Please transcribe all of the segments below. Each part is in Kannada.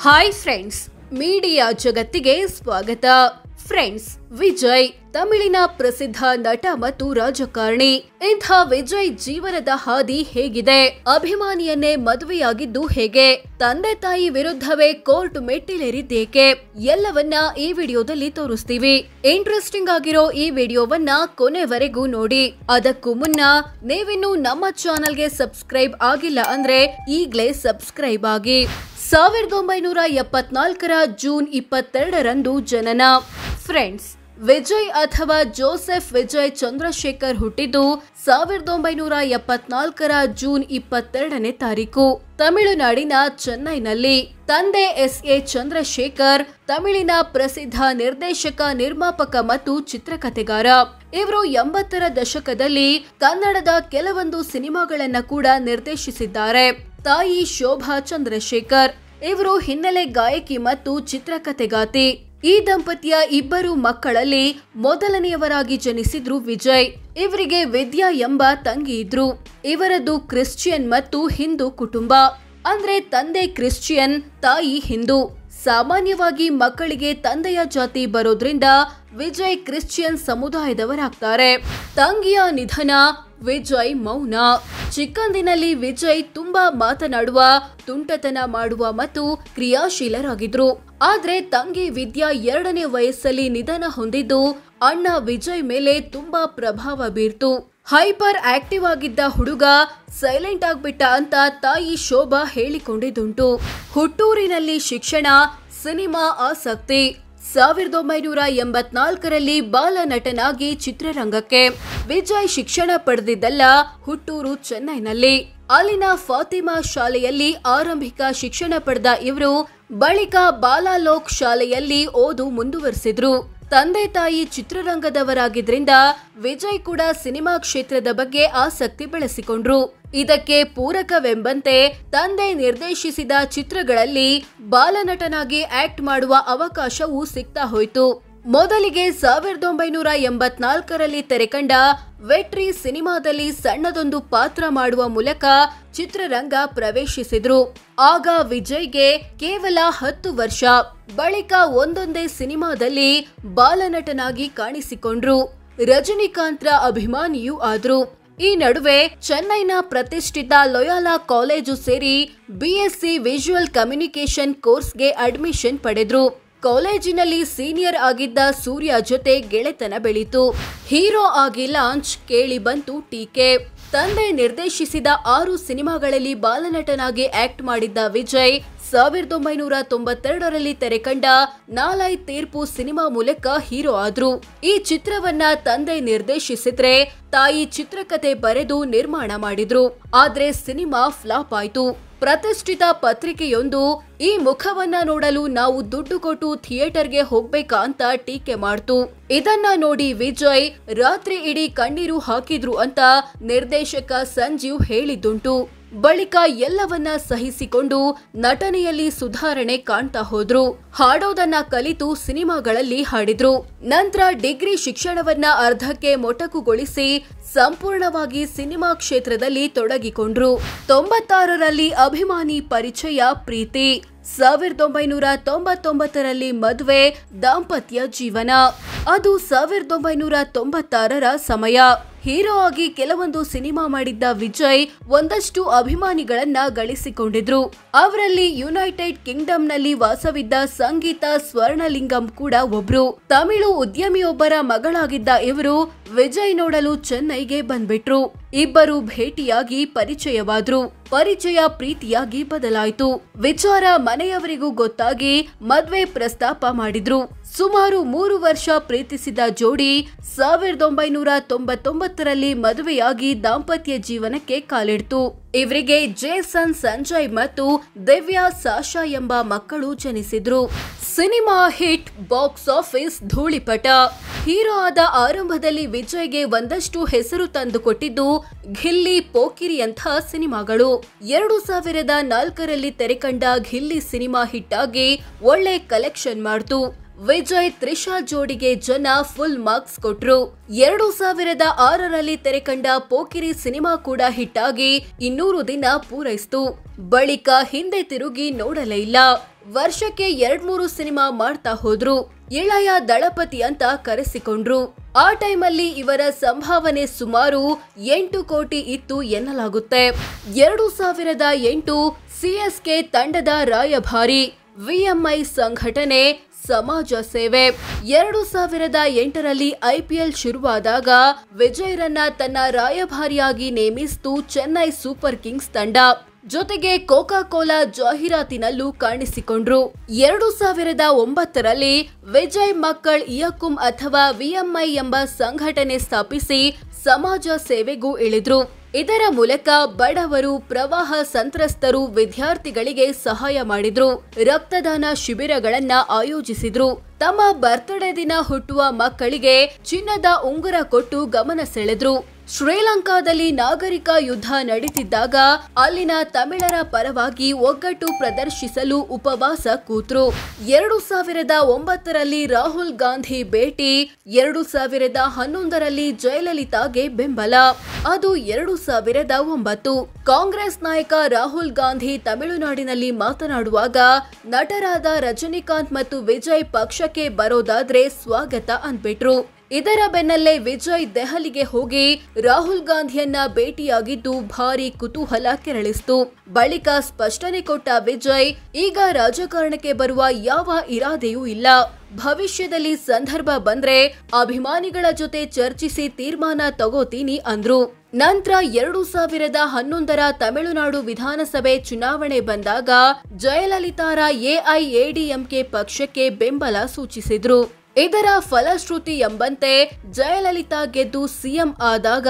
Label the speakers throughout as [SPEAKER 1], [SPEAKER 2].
[SPEAKER 1] ಹಾಯ್ ಫ್ರೆಂಡ್ಸ್, ಮೀಡಿಯಾ ಜಗತ್ತಿಗೆ ಸ್ವಾಗತ. ಫ್ರೆಂಡ್ಸ್, ವಿಜಯ್ ತಮಿಳಿನ ಪ್ರಸಿದ್ಧ ನಟ ಮತ್ತು ರಾಜಕಾರಣಿ. ಇಂಥ ವಿಜಯ್ ಜೀವನದ ಹಾದಿ ಹೇಗಿದೆ? ಅಭಿಮಾನಿಯನ್ನೇ ಮದುವೆಯಾಗಿದ್ದು ಹೇಗೆ? ತಂದೆ ತಾಯಿ ವಿರುದ್ಧವೇ ಕೋರ್ಟ್ ಮೆಟ್ಟಿಲೇರಿದ್ದೇಕೆ? ಎಲ್ಲವನ್ನ ಈ ವಿಡಿಯೋದಲ್ಲಿ ತೋರಿಸ್ತೀವಿ. ಇಂಟ್ರೆಸ್ಟಿಂಗ್ ಆಗಿರೋ ಈ ವಿಡಿಯೋವನ್ನ ಕೊನೆವರೆಗೂ ನೋಡಿ. ಅದಕ್ಕೂ ಮುನ್ನ ನೀವಿನ್ನು ನಮ್ಮ ಚಾನೆಲ್ಗೆ ಸಬ್ಸ್ಕ್ರೈಬ್ ಆಗಿಲ್ಲ ಅಂದ್ರೆ ಈಗ್ಲೇ ಸಬ್ಸ್ಕ್ರೈಬ್ ಆಗಿ. 1974ರ ಜೂನ್ 22ರಂದು ಜನನ. ಫ್ರೆಂಡ್ಸ್, ವಿಜಯ್ ಅಥವಾ ಜೋಸೆಫ್ ವಿಜಯ್ ಚಂದ್ರಶೇಖರ್ ಹುಟ್ಟಿದ್ದು 1974ರ ಜೂನ್ 22ನೇ ತಾರೀಕು ತಮಿಳುನಾಡಿನ ಚೆನ್ನೈನಲ್ಲಿ. ತಂದೆ ಎಸ್.ಎ. ಚಂದ್ರಶೇಖರ್ ತಮಿಳಿನ ಪ್ರಸಿದ್ಧ ನಿರ್ದೇಶಕ, ನಿರ್ಮಾಪಕ ಮತ್ತು ಚಿತ್ರಕಥೆಗಾರ. ಇವರು 80ರ ದಶಕದಲ್ಲಿ ಕನ್ನಡದ ಕೆಲವೊಂದು ಸಿನಿಮಾಗಳನ್ನ ಕೂಡ ನಿರ್ದೇಶಿಸಿದ್ದಾರೆ. ತಾಯಿ ಶೋಭಾ ಚಂದ್ರಶೇಖರ್, ಇವರು ಹಿನ್ನೆಲೆ ಗಾಯಕಿ ಮತ್ತು ಚಿತ್ರಕಥೆಗಾತಿ. ಈ ದಂಪತಿಯ ಇಬ್ಬರು ಮಕ್ಕಳಲ್ಲಿ ಮೊದಲನೆಯವರಾಗಿ ಜನಿಸಿದ್ರು ವಿಜಯ್. ಇವರಿಗೆ ವಿದ್ಯಾ ಎಂಬ ತಂಗಿ ಇದ್ರು. ಇವರದ್ದು ಕ್ರಿಶ್ಚಿಯನ್ ಮತ್ತು ಹಿಂದೂ ಕುಟುಂಬ. ಅಂದ್ರೆ ತಂದೆ ಕ್ರಿಶ್ಚಿಯನ್, ತಾಯಿ ಹಿಂದೂ. ಸಾಮಾನ್ಯವಾಗಿ ಮಕ್ಕಳಿಗೆ ತಂದೆಯ ಜಾತಿ ಬರೋದ್ರಿಂದ ವಿಜಯ್ ಕ್ರಿಶ್ಚಿಯನ್ ಸಮುದಾಯದವರಾಗ್ತಾರೆ. ತಂಗಿಯ ನಿಧನ, ವಿಜಯ್ ಮೌನ. ಚಿಕ್ಕಂದಿನಲ್ಲಿ ವಿಜಯ್ ತುಂಬಾ ಮಾತನಾಡುವ, ತುಂಟತನ ಮಾಡುವ ಮತ್ತು ಕ್ರಿಯಾಶೀಲರಾಗಿದ್ರು. ಆದ್ರೆ ತಂಗಿ ವಿದ್ಯಾ 2ನೇ ವಯಸ್ಸಲ್ಲಿ ನಿಧನ ಹೊಂದಿದ್ದು ಅಣ್ಣ ವಿಜಯ್ ಮೇಲೆ ತುಂಬಾ ಪ್ರಭಾವ ಬೀರ್ತು. ಹೈಪರ್ ಆಕ್ಟಿವ್ ಆಗಿದ್ದ ಹುಡುಗ ಸೈಲೆಂಟ್ ಆಗ್ಬಿಟ್ಟ ಅಂತ ತಾಯಿ ಶೋಭಾ ಹೇಳಿಕೊಂಡಿದ್ದುಂಟು. ಹುಟ್ಟೂರಿನಲ್ಲಿ ಶಿಕ್ಷಣ, ಸಿನಿಮಾ ಆಸಕ್ತಿ. 1984ರಲ್ಲಿ ಬಾಲ ನಟನಾಗಿ ಚಿತ್ರರಂಗಕ್ಕೆ. ವಿಜಯ್ ಶಿಕ್ಷಣ ಪಡೆದಿದ್ದಲ್ಲ ಹುಟ್ಟೂರು ಚೆನ್ನೈನಲ್ಲಿ. ಅಲ್ಲಿನ ಫಾತಿಮಾ ಶಾಲೆಯಲ್ಲಿ ಆರಂಭಿಕ ಶಿಕ್ಷಣ ಪಡೆದ ಇವರು ಬಳಿಕ ಬಾಲಾಲೋಕ್ ಶಾಲೆಯಲ್ಲಿ ಓದು ಮುಂದುವರೆಸಿದ್ರು. ತಂದೆ ತಾಯಿ ಚಿತ್ರರಂಗದವರಾಗಿದ್ರಿಂದ ವಿಜಯ್ ಕೂಡ ಸಿನಿಮಾ ಕ್ಷೇತ್ರದ ಬಗ್ಗೆ ಆಸಕ್ತಿ ಬೆಳೆಸಿಕೊಂಡ್ರು. ಇದಕ್ಕೆ ಪೂರಕವೆಂಬಂತೆ ತಂದೆ ನಿರ್ದೇಶಿಸಿದ ಚಿತ್ರಗಳಲ್ಲಿ ಬಾಲನಟನಾಗಿ ಆಕ್ಟ್ ಮಾಡುವ ಅವಕಾಶವೂ ಸಿಗ್ತಾ ಹೋಯಿತು. ಮೊದಲಿಗೆ 1984ರಲ್ಲಿ ತೆರೆಕಂಡ ವೆಟ್ರಿ ಸಿನಿಮಾದಲ್ಲಿ ಸಣ್ಣದೊಂದು ಪಾತ್ರ ಮಾಡುವ ಮೂಲಕ ಚಿತ್ರರಂಗ ಪ್ರವೇಶಿಸಿದ್ರು. ಆಗ ವಿಜಯ್ಗೆ ಕೇವಲ 10 ವರ್ಷ. ಬಳಿಕ ಒಂದೊಂದೇ ಸಿನಿಮಾದಲ್ಲಿ ಬಾಲನಟನಾಗಿ ಕಾಣಿಸಿಕೊಂಡ್ರು. ರಜನಿಕಾಂತ್ರ ಅಭಿಮಾನಿಯೂ ಆದ್ರು. ಈ ನಡುವೆ ಚೆನ್ನೈನ ಪ್ರತಿಷ್ಠಿತ ಲೊಯಾಲಾ ಕಾಲೇಜು ಸೇರಿ ಬಿಎಸ್ಸಿ ವಿಜುವಲ್ ಕಮ್ಯುನಿಕೇಶನ್ ಕೋರ್ಸ್ಗೆ ಅಡ್ಮಿಷನ್ ಪಡೆದ್ರು. ಕಾಲೇಜಿನಲ್ಲಿ ಸೀನಿಯರ್ ಆಗಿದ್ದ ಸೂರ್ಯ ಜೊತೆ ಗೆಳೆತನ ಬೆಳೀತು. ಹೀರೋ ಆಗಿ ಲಾಂಚ್, ಕೇಳಿ ಬಂತು ಟೀಕೆ. ತಂದೆ ನಿರ್ದೇಶಿಸಿದ 6 ಸಿನಿಮಾಗಳಲ್ಲಿ ಬಾಲನಟನಾಗಿ ಆಕ್ಟ್ ಮಾಡಿದ್ದ ವಿಜಯ್ 1992ರಲ್ಲಿ ತೆರೆಕಂಡ ನಾಲೈ ತೀರ್ಪು ಸಿನಿಮಾ ಮೂಲಕ ಹೀರೋ ಆದ್ರು. ಈ ಚಿತ್ರವನ್ನ ತಂದೆ ನಿರ್ದೇಶಿಸಿದ್ರೆ ತಾಯಿ ಚಿತ್ರಕಥೆ ಬರೆದು ನಿರ್ಮಾಣ ಮಾಡಿದ್ರು. ಆದ್ರೆ ಸಿನಿಮಾ ಫ್ಲಾಪ್ ಆಯ್ತು. ಪ್ರತಿಷ್ಠಿತ ಪತ್ರಿಕೆಯೊಂದು ಈ ಮುಖವನ್ನ ನೋಡಲು ನಾವು ದುಡ್ಡು ಕೊಟ್ಟು ಥಿಯೇಟರ್ಗೆ ಹೋಗ್ಬೇಕಾ ಅಂತ ಟೀಕೆ ಮಾಡ್ತು. ಇದನ್ನ ನೋಡಿ ವಿಜಯ್ ರಾತ್ರಿ ಇಡೀ ಕಣ್ಣೀರು ಹಾಕಿದ್ರು ಅಂತ ನಿರ್ದೇಶಕ ಸಂಜೀವ್ ಹೇಳಿದ್ದುಂಟು. ಬಳಿಕ ಎಲ್ಲವನ್ನ ಸಹಿಸಿಕೊಂಡು ನಟನೆಯಲ್ಲಿ ಸುಧಾರಣೆ ಕಾಣ್ತಾ ಹೋದ್ರು. ಹಾಡೋದನ್ನ ಕಲಿತು ಸಿನಿಮಾಗಳಲ್ಲಿ ಹಾಡಿದ್ರು. ನಂತರ ಡಿಗ್ರಿ ಶಿಕ್ಷಣವನ್ನ ಅರ್ಧಕ್ಕೆ ಮೊಟಕುಗೊಳಿಸಿ ಸಂಪೂರ್ಣವಾಗಿ ಸಿನಿಮಾ ಕ್ಷೇತ್ರದಲ್ಲಿ ತೊಡಗಿಕೊಂಡ್ರು. 96ರಲ್ಲಿ ಅಭಿಮಾನಿ ಪರಿಚಯ, ಪ್ರೀತಿ. 1999ರಲ್ಲಿ ಮದುವೆ, ದಾಂಪತ್ಯ ಜೀವನ. ಅದು 1996ರ ಸಮಯ. ಹೀರೋ ಆಗಿ ಕೆಲವೊಂದು ಸಿನಿಮಾ ಮಾಡಿದ್ದ ವಿಜಯ್ ಒಂದಷ್ಟು ಅಭಿಮಾನಿಗಳನ್ನ ಗಳಿಸಿಕೊಂಡಿದ್ರು. ಅವರಲ್ಲಿ ಯುನೈಟೆಡ್ ಕಿಂಗ್ಡಮ್ನಲ್ಲಿ ವಾಸವಿದ್ದ ಸಂಗೀತ ಸ್ವರ್ಣಲಿಂಗಂ ಕೂಡ ಒಬ್ರು. ತಮಿಳು ಉದ್ಯಮಿಯೊಬ್ಬರ ಮಗಳಾಗಿದ್ದ ಇವರು ವಿಜಯ್ ನೋಡಲು ಚೆನ್ನೈಗೆ ಬಂದ್ಬಿಟ್ರು. ಇಬ್ಬರು ಭೇಟಿಯಾಗಿ ಪರಿಚಯವಾದ್ರು. ಪರಿಚಯ ಪ್ರೀತಿಯಾಗಿ ಬದಲಾಯಿತು. ವಿಚಾರ ಮನೆಯವರಿಗೂ ಗೊತ್ತಾಗಿ ಮದ್ವೆ ಪ್ರಸ್ತಾಪ ಮಾಡಿದ್ರು. ಸುಮಾರು 3 ವರ್ಷ ಪ್ರೀತಿಸಿದ ಜೋಡಿ 1999ರಲ್ಲಿ ಮದುವೆಯಾಗಿ ದಾಂಪತ್ಯ ಜೀವನಕ್ಕೆ ಕಾಲಿಡ್ತು. ಇವರಿಗೆ ಜೇಸನ್ ಸಂಜಯ್ ಮತ್ತು ದಿವ್ಯಾ ಸಾಶಾ ಎಂಬ ಮಕ್ಕಳು ಜನಿಸಿದ್ರು. ಸಿನಿಮಾ ಹಿಟ್, ಬಾಕ್ಸ್ ಆಫೀಸ್ ಧೂಳಿಪಟ. ಹೀರೋ ಆದ ಆರಂಭದಲ್ಲಿ ವಿಜಯ್ಗೆ ಒಂದಷ್ಟು ಹೆಸರು ತಂದುಕೊಟ್ಟಿದ್ದು ಘಿಲ್ಲಿ, ಪೋಕಿರಿಯಂಥ ಸಿನಿಮಾಗಳು. 2004ರಲ್ಲಿ ತೆರೆಕಂಡ ಘಿಲ್ಲಿ ಸಿನಿಮಾ ಹಿಟ್ ಆಗಿ ಒಳ್ಳೆ ಕಲೆಕ್ಷನ್ ಮಾಡ್ತು. ವಿಜಯ್ ತ್ರಿಷಾ ಜೋಡಿಗೆ ಜನ ಫುಲ್ ಮಾರ್ಕ್ಸ್ ಕೊಟ್ರು. 2006ರಲ್ಲಿ ತೆರೆಕಂಡ ಪೋಕಿರಿ ಸಿನಿಮಾ ಕೂಡ ಹಿಟ್ ಆಗಿ 200 ದಿನ ಪೂರೈಸಿತು. ಬಳಿಕ ಹಿಂದೆ ತಿರುಗಿ ನೋಡಲೇ ಇಲ್ಲ. ವರ್ಷಕ್ಕೆ 2-3 ಸಿನಿಮಾ ಮಾಡ್ತಾ ಹೋದ್ರು. ಇಳೆಯ ದಳಪತಿ ಅಂತ ಕರೆಸಿಕೊಂಡ್ರು. ಆ ಟೈಮಲ್ಲಿ ಇವರ ಸಂಭಾವನೆ ಸುಮಾರು 8 ಕೋಟಿ ಇತ್ತು ಎನ್ನಲಾಗುತ್ತೆ. 2008 ಸಿಎಸ್ಕೆ ತಂಡದ ರಾಯಭಾರಿ, ವಿಎಂಐ ಸಂಘಟನೆ, ಸಮಾಜ ಸೇವೆ. 2008ರಲ್ಲಿ IPL ಶುರುವಾದಾಗ ವಿಜಯ್ರನ್ನ ತನ್ನ ರಾಯಭಾರಿಯಾಗಿ ನೇಮಿಸಿತು ಚೆನ್ನೈ ಸೂಪರ್ ಕಿಂಗ್ಸ್ ತಂಡ. ಜೊತೆಗೆ ಕೋಕಾ ಕೋಲಾ ಜಾಹೀರಾತಿನಲ್ಲೂ ಕಾಣಿಸಿಕೊಂಡ್ರು. 2009ರಲ್ಲಿ ವಿಜಯ್ ಮಕ್ಕಳ್ ಇಯಕುಂ ಅಥವಾ ವಿಎಂಐ ಎಂಬ ಸಂಘಟನೆ ಸ್ಥಾಪಿಸಿ ಸಮಾಜ ಸೇವೆಗೂ ಇಳಿದ್ರು. ಇದರ ಮೂಲಕ ಬಡವರು, ಪ್ರವಾಹ ಸಂತ್ರಸ್ತರು, ವಿದ್ಯಾರ್ಥಿಗಳಿಗೆ ಸಹಾಯ ಮಾಡಿದ್ರು. ರಕ್ತದಾನ ಶಿಬಿರಗಳನ್ನ ಆಯೋಜಿಸಿದ್ರು. ತಮ್ಮ ಬರ್ತ್ಡೇ ದಿನ ಹುಟ್ಟುವ ಮಕ್ಕಳಿಗೆ ಚಿನ್ನದ ಉಂಗುರ ಕೊಟ್ಟು ಗಮನ ಸೆಳೆದ್ರು. ಶ್ರೀಲಂಕಾದಲ್ಲಿ ನಾಗರಿಕ ಯುದ್ಧ ನಡೀತಿದ್ದಾಗ ಅಲ್ಲಿನ ತಮಿಳರ ಪರವಾಗಿ ಒಗ್ಗಟ್ಟು ಪ್ರದರ್ಶಿಸಲು ಉಪವಾಸ ಕೂತ್ರು. 2009ರಲ್ಲಿ ರಾಹುಲ್ ಗಾಂಧಿ ಭೇಟಿ. 2011ರಲ್ಲಿ ಜಯಲಲಿತಾಗೆ ಬೆಂಬಲ. ಅದು 2009. ಕಾಂಗ್ರೆಸ್ ನಾಯಕ ರಾಹುಲ್ ಗಾಂಧಿ ತಮಿಳುನಾಡಿನಲ್ಲಿ ಮಾತನಾಡುವಾಗ ನಟರಾದ ರಜನಿಕಾಂತ್ ಮತ್ತು ವಿಜಯ್ ಪಕ್ಷಕ್ಕೆ ಬರೋದಾದ್ರೆ ಸ್ವಾಗತ ಅಂದ್ಬಿಟ್ರು. ಇದರ ಬೆನ್ನಲ್ಲೇ ವಿಜಯ್ ದೆಹಲಿಗೆ ಹೋಗಿ ರಾಹುಲ್ ಗಾಂಧಿಯನ್ನ ಭೇಟಿಯಾಗಿದ್ದು ಭಾರಿ ಕುತೂಹಲ ಕೆರಳಿಸಿತು. ಬಳಿಕ ಸ್ಪಷ್ಟನೆ ಕೊಟ್ಟ ವಿಜಯ್, ಈಗ ರಾಜಕಾರಣಕ್ಕೆ ಬರುವ ಯಾವ ಇರಾದೆಯೂ ಇಲ್ಲ. ಭವಿಷ್ಯದಲ್ಲಿ ಸಂದರ್ಭ ಬಂದ್ರೆ ಅಭಿಮಾನಿಗಳ ಜೊತೆ ಚರ್ಚಿಸಿ ತೀರ್ಮಾನ ತಗೋತೀನಿ ಅಂದ್ರು. ನಂತರ 2011ರ ತಮಿಳುನಾಡು ವಿಧಾನಸಭೆ ಚುನಾವಣೆ ಬಂದಾಗ ಜಯಲಲಿತಾರ ಎಐಎಡಿಎಂಕೆ ಪಕ್ಷಕ್ಕೆ ಬೆಂಬಲ ಸೂಚಿಸಿದ್ರು. ಇದರ ಫಲಶ್ರುತಿ ಎಂಬಂತೆ ಜಯಲಲಿತಾ ಗೆದ್ದು ಸಿಎಂ ಆದಾಗ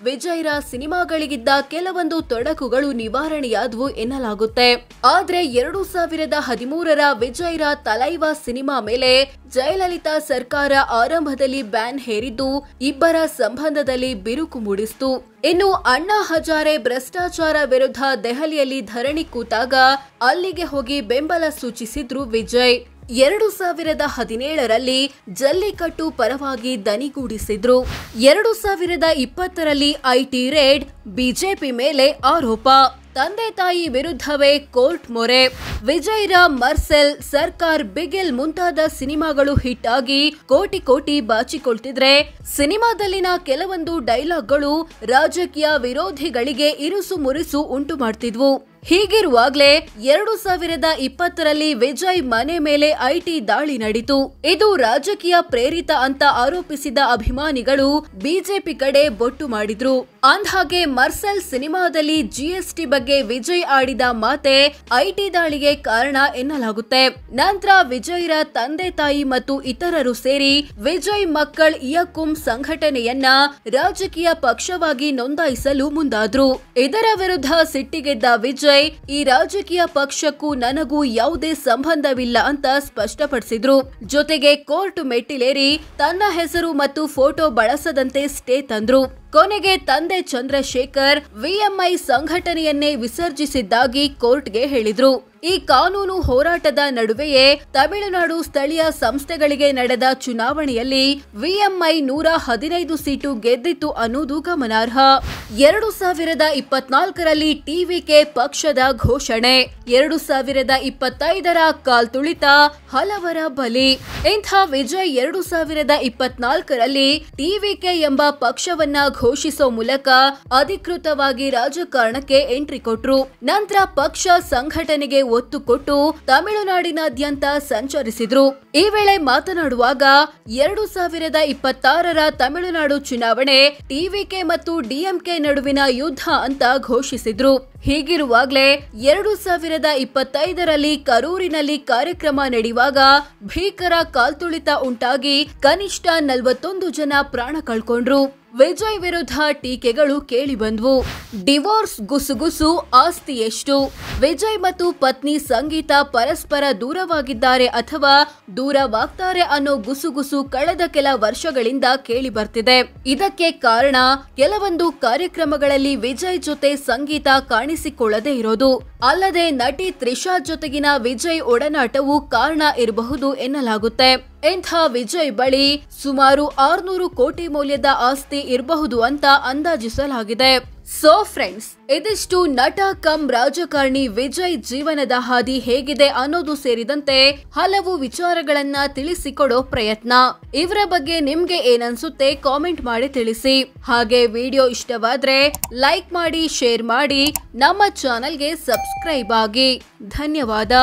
[SPEAKER 1] ವಿಜಯ್ರ ಸಿನಿಮಾಗಳಿಗಿದ್ದ ಕೆಲವೊಂದು ತೊಡಕುಗಳು ನಿವಾರಣೆಯಾದವು ಎನ್ನಲಾಗುತ್ತೆ. ಆದ್ರೆ 2013ರ ವಿಜಯ್ರ ತಲೈವಾ ಸಿನಿಮಾ ಮೇಲೆ ಜಯಲಲಿತಾ ಸರ್ಕಾರ ಆರಂಭದಲ್ಲಿ ಬ್ಯಾನ್ ಹೇರಿದ್ದು ಇಬ್ಬರ ಸಂಬಂಧದಲ್ಲಿ ಬಿರುಕು ಮೂಡಿಸಿತು. ಇನ್ನು ಅಣ್ಣಾ ಹಜಾರೆ ಭ್ರಷ್ಟಾಚಾರ ವಿರುದ್ಧ ದೆಹಲಿಯಲ್ಲಿ ಧರಣಿ ಕೂತಾಗ ಅಲ್ಲಿಗೆ ಹೋಗಿ ಬೆಂಬಲ ಸೂಚಿಸಿದ್ರು ವಿಜಯ್. 2017ರಲ್ಲಿ ಜಲ್ಲಿಕಟ್ಟು ಪರವಾಗಿ ದನಿಗೂಡಿಸಿದ್ರು. 2020ರಲ್ಲಿ ಐಟಿ ರೇಡ್, ಬಿಜೆಪಿ ಮೇಲೆ ಆರೋಪ, ತಂದೆ ತಾಯಿ ವಿರುದ್ಧವೇ ಕೋರ್ಟ್ ಮೊರೆ. ವಿಜಯ್ರ ಮರ್ಸೆಲ್, ಸರ್ಕಾರ್, ಬಿಗಿಲ್ ಮುಂತಾದ ಸಿನಿಮಾಗಳು ಹಿಟ್ ಆಗಿ ಕೋಟಿ ಕೋಟಿ ಬಾಚಿಕೊಳ್ತಿದ್ರೆ ಸಿನಿಮಾದಲ್ಲಿನ ಕೆಲವೊಂದು ಡೈಲಾಗ್ಗಳು ರಾಜಕೀಯ ವಿರೋಧಿಗಳಿಗೆ ಇರುಸು ಮುರುಸು ಉಂಟು ಮಾಡ್ತಿದ್ವು. ಹೀಗಿರುವಾಗ್ಲೇ 2020ರಲ್ಲಿ ವಿಜಯ್ ಮನೆ ಮೇಲೆ ಐಟಿ ದಾಳಿ ನಡೆಯಿತು. ಇದು ರಾಜಕೀಯ ಪ್ರೇರಿತ ಅಂತ ಆರೋಪಿಸಿದ ಅಭಿಮಾನಿಗಳು ಬಿಜೆಪಿ ಕಡೆ ಬೊಟ್ಟು ಮಾಡಿದ್ರು. ಅಂದ್ಹಾಗೆ ಮರ್ಸೆಲ್ ಸಿನಿಮಾದಲ್ಲಿ ಜಿಎಸ್ಟಿ ಬಗ್ಗೆ ವಿಜಯ್ ಆಡಿದ ಮಾತೆ ಐಟಿ ದಾಳಿಗೆ ಕಾರಣ ಎನ್ನಲಾಗುತ್ತೆ. ನಂತರ ವಿಜಯ್ರ ತಂದೆ ತಾಯಿ ಮತ್ತು ಇತರರು ಸೇರಿ ವಿಜಯ್ ಮಕ್ಕಳ್ ಇಯಕುಂ ಸಂಘಟನೆಯನ್ನ ರಾಜಕೀಯ ಪಕ್ಷವಾಗಿ ನೋಂದಾಯಿಸಲು ಮುಂದಾದ್ರು. ಇದರ ವಿರುದ್ಧ ಸಿಟ್ಟಿಗೆದ್ದ ವಿಜಯ್, ಈ ರಾಜಕೀಯ ಪಕ್ಷಕ್ಕೂ ನನಗೂ ಯಾವುದೇ ಸಂಬಂಧವಿಲ್ಲ ಅಂತ ಸ್ಪಷ್ಟಪಡಿಸಿದ್ರು. ಜೊತೆಗೆ ಕೋರ್ಟ್ ಮೆಟ್ಟಿಲೇರಿ ತನ್ನ ಹೆಸರು ಮತ್ತು ಫೋಟೋ ಬಳಸದಂತೆ ಸ್ಟೇ ತಂದ್ರು. ಕೊನೆಗೆ ತಂದೆ ಚಂದ್ರಶೇಖರ್ ವಿಎಂಐ ಸಂಘಟನೆಯನ್ನೇ ವಿಸರ್ಜಿಸಿದ್ದಾಗಿ ಕೋರ್ಟ್ಗೆ ಹೇಳಿದ್ರು. ಈ ಕಾನೂನು ಹೋರಾಟದ ನಡುವೆಯೇ ತಮಿಳುನಾಡು ಸ್ಥಳೀಯ ಸಂಸ್ಥೆಗಳಿಗೆ ನಡೆದ ಚುನಾವಣೆಯಲ್ಲಿ ವಿಎಂಐ 115 ಸೀಟು ಗೆದ್ದಿತ್ತು ಅನ್ನೋದು ಗಮನಾರ್ಹ. 2024ರಲ್ಲಿ ಟಿವಿಕೆ ಪಕ್ಷದ ಘೋಷಣೆ, 2025ರ ಕಾಲ್ತುಳಿತ, ಹಲವರ ಬಲಿ. ಇಂಥ ವಿಜಯ್ 2024ರಲ್ಲಿ ಟಿವಿಕೆ ಎಂಬ ಪಕ್ಷವನ್ನ ಘೋಷಿಸೋ ಮೂಲಕ ಅಧಿಕೃತವಾಗಿ ರಾಜಕಾರಣಕ್ಕೆ ಎಂಟ್ರಿ ಕೊಟ್ರು. ನಂತರ ಪಕ್ಷ ಸಂಘಟನೆಗೆ ಒತ್ತು ಕೊಟ್ಟು ತಮಿಳುನಾಡಿನಾದ್ಯಂತ ಸಂಚರಿಸಿದ್ರು. ಈ ವೇಳೆ ಮಾತನಾಡುವಾಗ 2026ರ ತಮಿಳುನಾಡು ಚುನಾವಣೆ ಟಿವಿಕೆ ಮತ್ತು ಡಿಎಂಕೆ ನಡುವಿನ ಯುದ್ಧ ಅಂತ ಘೋಷಿಸಿದ್ರು. ಹೀಗಿರುವಾಗಲೇ 2025ರಲ್ಲಿ ಕರೂರಿನಲ್ಲಿ ಕಾರ್ಯಕ್ರಮ ನಡೆಯುವಾಗ ಭೀಕರ ಕಾಲ್ತುಳಿತ ಉಂಟಾಗಿ ಕನಿಷ್ಠ 41 ಜನ ಪ್ರಾಣ ಕಳ್ಕೊಂಡ್ರು. ವಿಜಯ್ ವಿರುದ್ಧ ಟೀಕೆಗಳು ಕೇಳಿ ಬಂದ್ವು. ಡಿವೋರ್ಸ್ ಗುಸುಗುಸು, ಆಸ್ತಿ ಎಷ್ಟು? ವಿಜಯ್ ಮತ್ತು ಪತ್ನಿ ಸಂಗೀತ ಪರಸ್ಪರ ದೂರವಾಗಿದ್ದಾರೆ ಅಥವಾ ದೂರವಾಗ್ತಾರೆ ಅನ್ನೋ ಗುಸುಗುಸು ಕಳೆದ ಕೆಲ ವರ್ಷಗಳಿಂದ ಕೇಳಿ ಬರ್ತಿದೆ. ಇದಕ್ಕೆ ಕಾರಣ ಕೆಲವೊಂದು ಕಾರ್ಯಕ್ರಮಗಳಲ್ಲಿ ವಿಜಯ್ ಜೊತೆ ಸಂಗೀತ ಕಾಣಿಸಿಕೊಳ್ಳದೆ ಇರೋದು. ಅಲ್ಲದೆ ನಟಿ ತ್ರಿಷಾ ಜೊತೆಗಿನ ವಿಜಯ್ ಒಡನಾಟವು ಕಾರಣ ಇರಬಹುದು ಎನ್ನಲಾಗುತ್ತೆ. ಇಂಥ ವಿಜಯ್ ಬಳಿ ಸುಮಾರು 600 ಕೋಟಿ ಮೌಲ್ಯದ ಆಸ್ತಿ ಇರಬಹುದು ಅಂತ ಅಂದಾಜಿಸಲಾಗಿದೆ. ಸೋ ಫ್ರೆಂಡ್ಸ್, ಇದಿಷ್ಟು ನಟ ಕಮ್ ರಾಜಕಾರಣಿ ವಿಜಯ್ ಜೀವನದ ಹಾದಿ ಹೇಗಿದೆ ಅನ್ನೋದು ಸೇರಿದಂತೆ ಹಲವು ವಿಚಾರಗಳನ್ನ ತಿಳಿಸಿಕೊಡೋ ಪ್ರಯತ್ನ. ಇವರ ಬಗ್ಗೆ ನಿಮ್ಗೆ ಏನನ್ಸುತ್ತೆ ಕಾಮೆಂಟ್ ಮಾಡಿ ತಿಳಿಸಿ. ಹಾಗೆ ವಿಡಿಯೋ ಇಷ್ಟವಾದ್ರೆ ಲೈಕ್ ಮಾಡಿ, ಶೇರ್ ಮಾಡಿ, ನಮ್ಮ ಚಾನೆಲ್ಗೆ ಸಬ್ಸ್ಕ್ರೈಬ್ ಆಗಿ. ಧನ್ಯವಾದ.